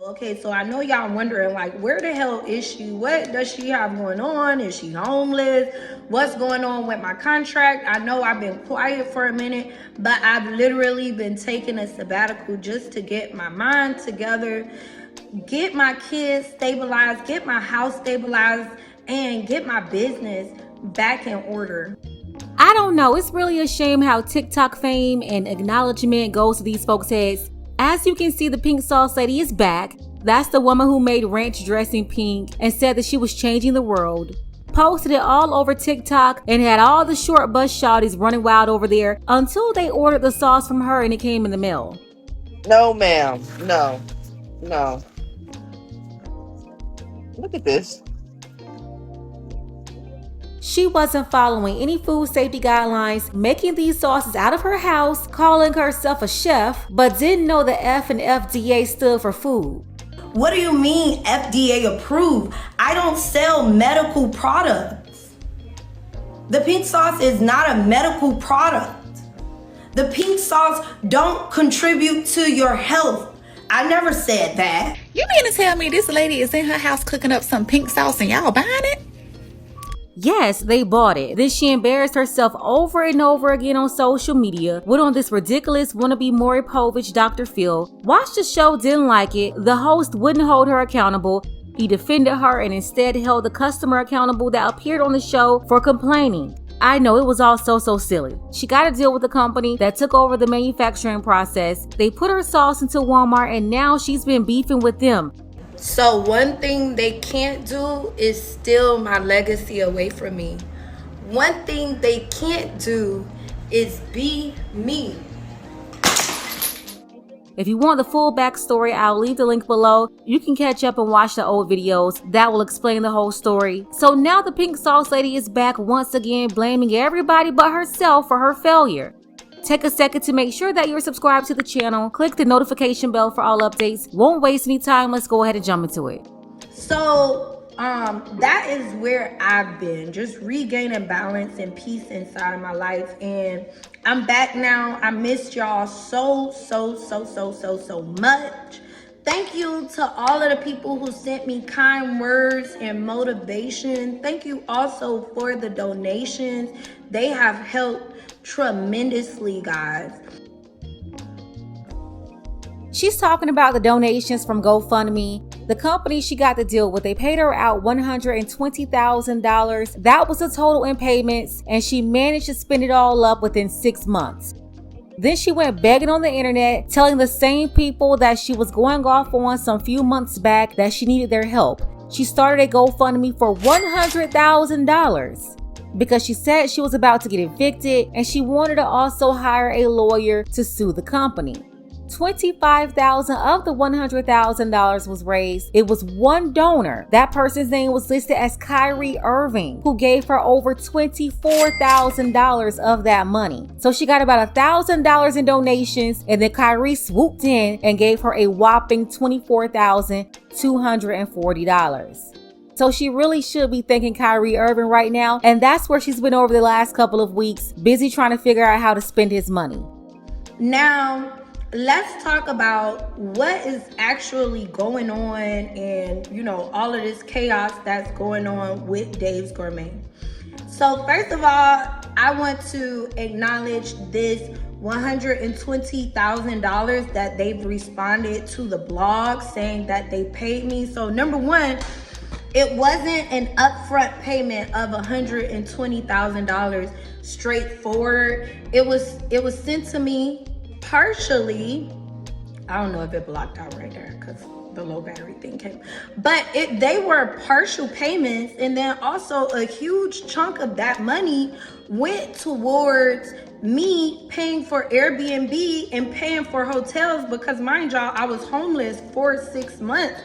Okay, so I know y'all wondering, like, where the hell is she? What does she have going on? Is she homeless? What's going on with my contract? I know I've been quiet for a minute, but I've literally been taking a sabbatical just to get my mind together, get my kids stabilized, get my house stabilized, and get my business back in order. I don't know, it's really a shame how TikTok fame and acknowledgement goes to these folks' heads. As you can see, the pink sauce lady is back. That's the woman who made ranch dressing pink and said that she was changing the world. Posted it all over TikTok and had all the short bus shawties running wild over there until they ordered the sauce from her and it came in the mail. No, ma'am. No. No. Look at this. She wasn't following any food safety guidelines, making these sauces out of her house, calling herself a chef, but didn't know the F and FDA stood for food. What do you mean FDA approved? I don't sell medical products. The pink sauce is not a medical product. The pink sauce don't contribute to your health. I never said that. You mean to tell me this lady is in her house cooking up some pink sauce and y'all buying it? Yes, they bought it. Then she embarrassed herself over and over again on social media, went on this ridiculous wannabe Maury Povich Dr. Phil, watched the show, didn't like it, the host wouldn't hold her accountable, he defended her and instead held the customer accountable that appeared on the show for complaining. I know, it was all so silly. She got to deal with the company that took over the manufacturing process. They put her sauce into Walmart and now she's been beefing with them. So one thing they can't do is steal my legacy away from me. One thing they can't do is be me. If you want the full backstory, I'll leave the link below. You can catch up and watch the old videos. That will explain the whole story. So now the pink sauce lady is back once again, blaming everybody but herself for her failure. Take a second to make sure that you're subscribed to the channel. Click the notification bell for all updates. Won't waste any time. Let's go ahead and jump into it. So that is where I've been, just regaining balance and peace inside of my life. And I'm back now. I missed y'all so much. Thank you to all of the people who sent me kind words and motivation. Thank you also for the donations. They have helped tremendously, guys. She's talking about the donations from GoFundMe. The company she got the deal with, they paid her out $120,000. That was the total in payments, and she managed to spend it all up within 6 months. Then she went begging on the internet, telling the same people that she was going off on some few months back that she needed their help. She started a GoFundMe for $100,000 because she said she was about to get evicted and she wanted to also hire a lawyer to sue the company. $25,000 of the $100,000 was raised. It was one donor. That person's name was listed as Kyrie Irving, who gave her over $24,000 of that money. So she got about $1,000 in donations, and then Kyrie swooped in and gave her a whopping $24,240. So she really should be thanking Kyrie Irving right now, and that's where she's been over the last couple of weeks, busy trying to figure out how to spend his money. Now, let's talk about what is actually going on and, all of this chaos that's going on with Dave's Gourmet. So first of all, I want to acknowledge this $120,000 that they've responded to the blog saying that they paid me. So number one, it wasn't an upfront payment of $120,000 straightforward. It was sent to me partially. I don't know if it blocked out right there because the low battery thing came, but they were partial payments, and then also a huge chunk of that money went towards me paying for Airbnb and paying for hotels, because mind y'all, I was homeless for 6 months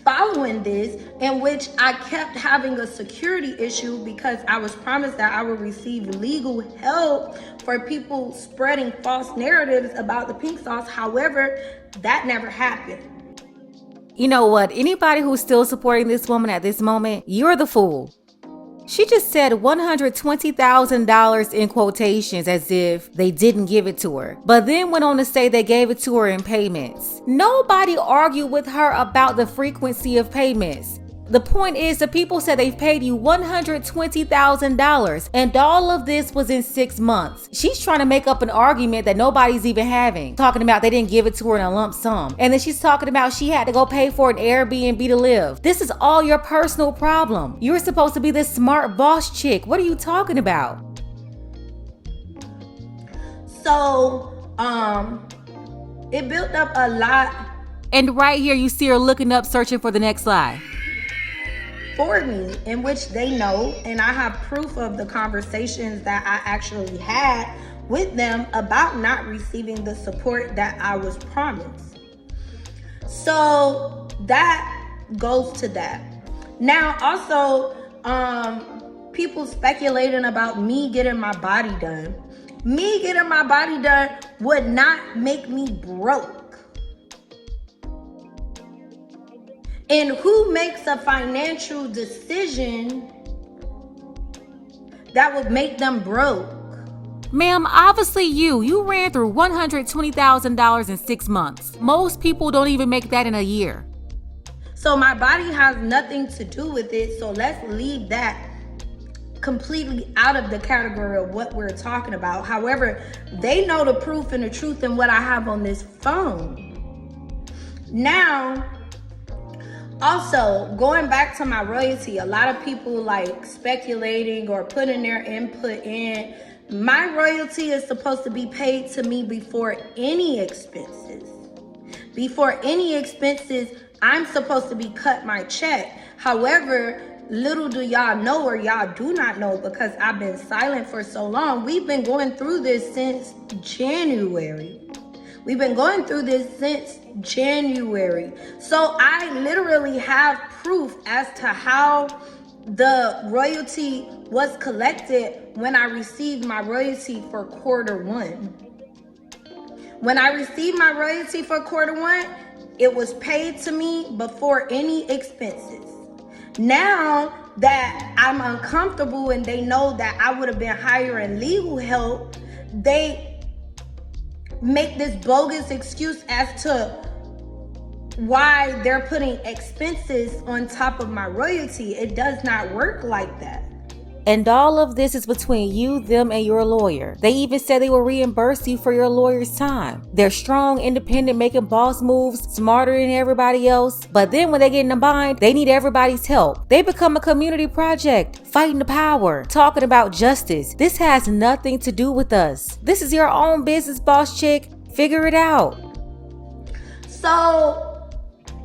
following this, in which I kept having a security issue because I was promised that I would receive legal help for people spreading false narratives about the pink sauce. However, that never happened. You know what? Anybody who's still supporting this woman at this moment, you're the fool. She just said $120,000 in quotations as if they didn't give it to her, but then went on to say they gave it to her in payments. Nobody argued with her about the frequency of payments. The point is, the people said they've paid you $120,000, and all of this was in 6 months. She's trying to make up an argument that nobody's even having, talking about they didn't give it to her in a lump sum. And then she's talking about she had to go pay for an Airbnb to live. This is all your personal problem. You're supposed to be this smart boss chick. What are you talking about? So, it built up a lot. And right here you see her looking up, searching for the next lie. For me, in which they know, and I have proof of the conversations that I actually had with them about not receiving the support that I was promised. So that goes to that. Now also, people speculating about me getting my body done. Me getting my body done would not make me broke. And who makes a financial decision that would make them broke? Ma'am, obviously you ran through $120,000 in 6 months. Most people don't even make that in a year. So my body has nothing to do with it. So let's leave that completely out of the category of what we're talking about. However, they know the proof and the truth in what I have on this phone. Now, also, going back to my royalty, a lot of people like speculating or putting their input in. My royalty is supposed to be paid to me before any expenses. Before any expenses, I'm supposed to be cut my check. However, little do y'all know, or y'all do not know, because I've been silent for so long. We've been going through this since January. We've been going through this since January. So I literally have proof as to how the royalty was collected when I received my royalty for Q1. When I received my royalty for Q1, it was paid to me before any expenses. Now that I'm uncomfortable and they know that I would have been hiring legal help, they make this bogus excuse as to why they're putting expenses on top of my royalty. It does not work like that. And all of this is between you, them, and your lawyer. They even said they will reimburse you for your lawyer's time. They're strong, independent, making boss moves, smarter than everybody else. But then when they get in a bind, they need everybody's help. They become a community project, fighting the power, talking about justice. This has nothing to do with us. This is your own business, boss chick. Figure it out. So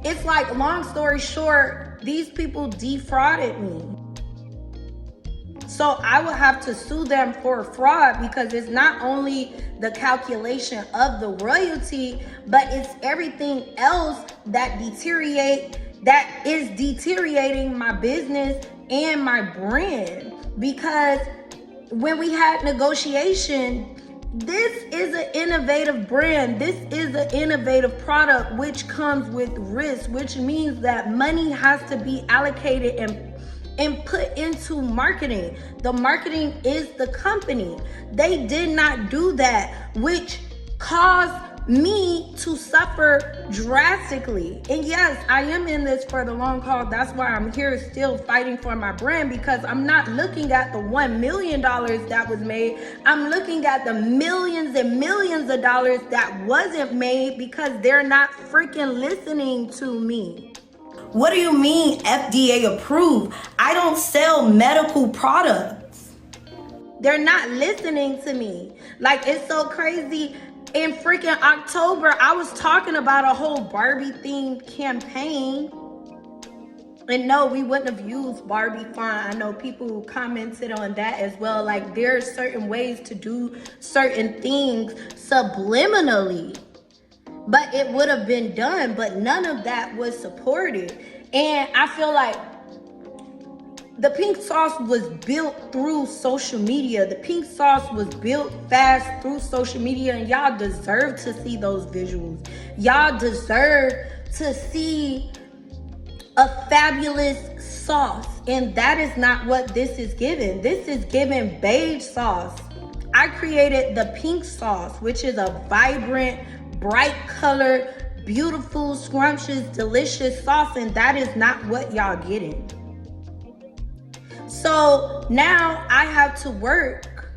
it's like, long story short, these people defrauded me. So I would have to sue them for fraud, because it's not only the calculation of the royalty, but it's everything else that is deteriorating my business and my brand. Because when we had negotiation, this is an innovative brand. This is an innovative product, which comes with risk, which means that money has to be allocated and put into marketing. The marketing is the company. They did not do that, which caused me to suffer drastically. And yes, I am in this for the long haul. That's why I'm here still fighting for my brand, because I'm not looking at the $1 million that was made. I'm looking at the millions and millions of dollars that wasn't made, because they're not freaking listening to me. What do you mean FDA approved? I don't sell medical products. They're not listening to me. Like, it's so crazy. In freaking October, I was talking about a whole Barbie themed campaign. And no, we wouldn't have used Barbie font. I know people who commented on that as well. Like, there are certain ways to do certain things subliminally. But it would have been done, but none of that was supported. And I feel like the pink sauce was built through social media. The pink sauce was built fast through social media, and y'all deserve to see those visuals. Y'all deserve to see a fabulous sauce, and that is not what this is given. This is given beige sauce. I created the pink sauce, which is a vibrant, bright colored, beautiful, scrumptious, delicious sauce, and that is not what y'all getting. So now I have to work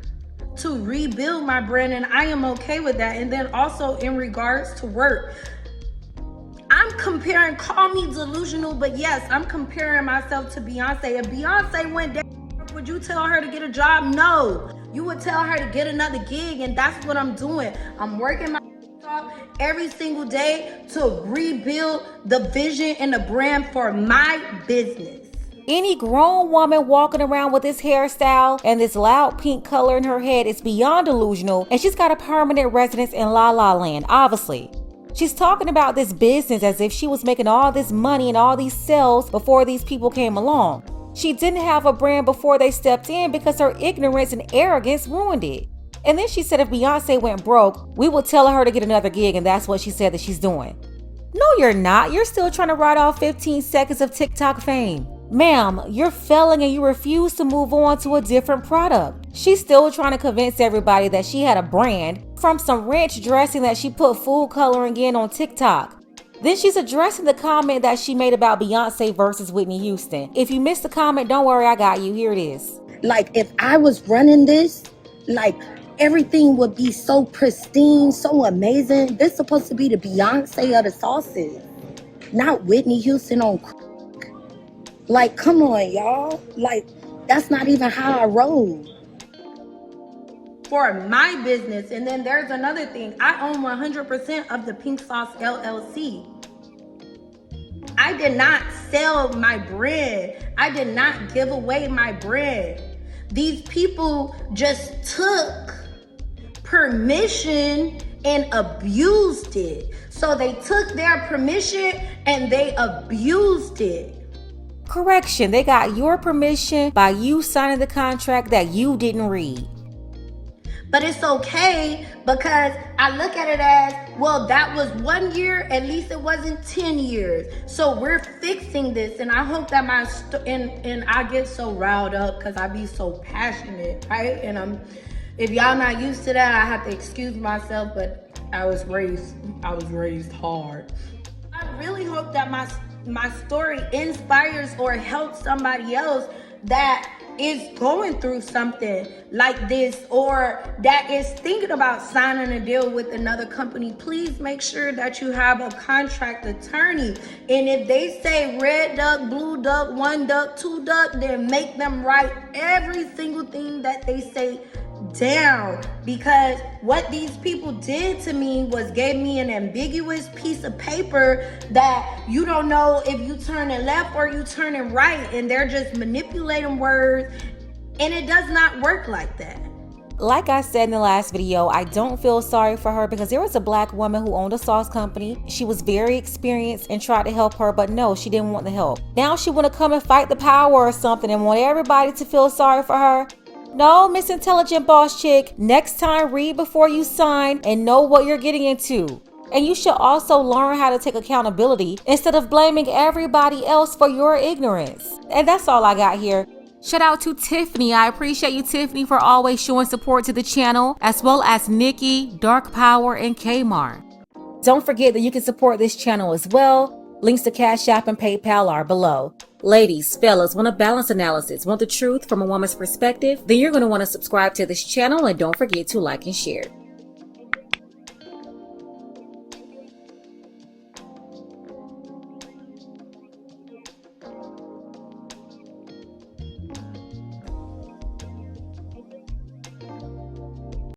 to rebuild my brand, and I am okay with that. And then also in regards to work, I'm comparing, call me delusional, but yes, I'm comparing myself to Beyonce. If Beyonce went down, would you tell her to get a job? No. You would tell her to get another gig, and that's what I'm doing. I'm working my off every single day to rebuild the vision and the brand for my business. Any grown woman walking around with this hairstyle and this loud pink color in her head is beyond delusional, and she's got a permanent residence in La La Land, obviously. She's talking about this business as if she was making all this money and all these sales before these people came along. She didn't have a brand before they stepped in because her ignorance and arrogance ruined it. And then she said if Beyonce went broke, we would tell her to get another gig, and that's what she said that she's doing. No, you're not. You're still trying to ride off 15 seconds of TikTok fame. Ma'am, you're failing and you refuse to move on to a different product. She's still trying to convince everybody that she had a brand from some ranch dressing that she put food coloring in on TikTok. Then she's addressing the comment that she made about Beyonce versus Whitney Houston. If you missed the comment, don't worry, I got you. Here it is. Like, if I was running this, like, everything would be so pristine, so amazing. This is supposed to be the Beyonce of the sauces, not Whitney Houston on crack. Like, come on, y'all. Like, that's not even how I roll. For my business. And then there's another thing. I own 100% of the Pink Sauce LLC. I did not sell my brand. I did not give away my brand. These people just took permission and abused it. So they took their permission and they abused it. Correction, they got your permission by you signing the contract that you didn't read. But it's okay because I look at it as, well, that was 1 year, at least it wasn't 10 years. So we're fixing this, and I hope that and I get so riled up because I be so passionate, right? And if y'all not used to that, I have to excuse myself, but I was raised hard. I really hope that my story inspires or helps somebody else that is going through something like this or that is thinking about signing a deal with another company. Please make sure that you have a contract attorney. And if they say red duck, blue duck, 1 duck, 2 duck, then make them write every single thing that they say down, because what these people did to me was gave me an ambiguous piece of paper that you don't know if you turn it left or you turn it right, and they're just manipulating words, and it does not work like that. Like I said in the last video, I don't feel sorry for her because there was a black woman who owned a sauce company. She was very experienced and tried to help her, but no, she didn't want the help. Now she want to come and fight the power or something and want everybody to feel sorry for her. No, Miss Intelligent Boss Chick, next time read before you sign and know what you're getting into. And you should also learn how to take accountability instead of blaming everybody else for your ignorance. And that's all I got here. Shout out to Tiffany. I appreciate you, Tiffany, for always showing support to the channel, as well as Nikki, Dark Power, and Kmart. Don't forget that you can support this channel as well. Links to Cash App and PayPal are below. Ladies, fellas, want a balanced analysis, want the truth from a woman's perspective? Then you're going to want to subscribe to this channel, and don't forget to like and share.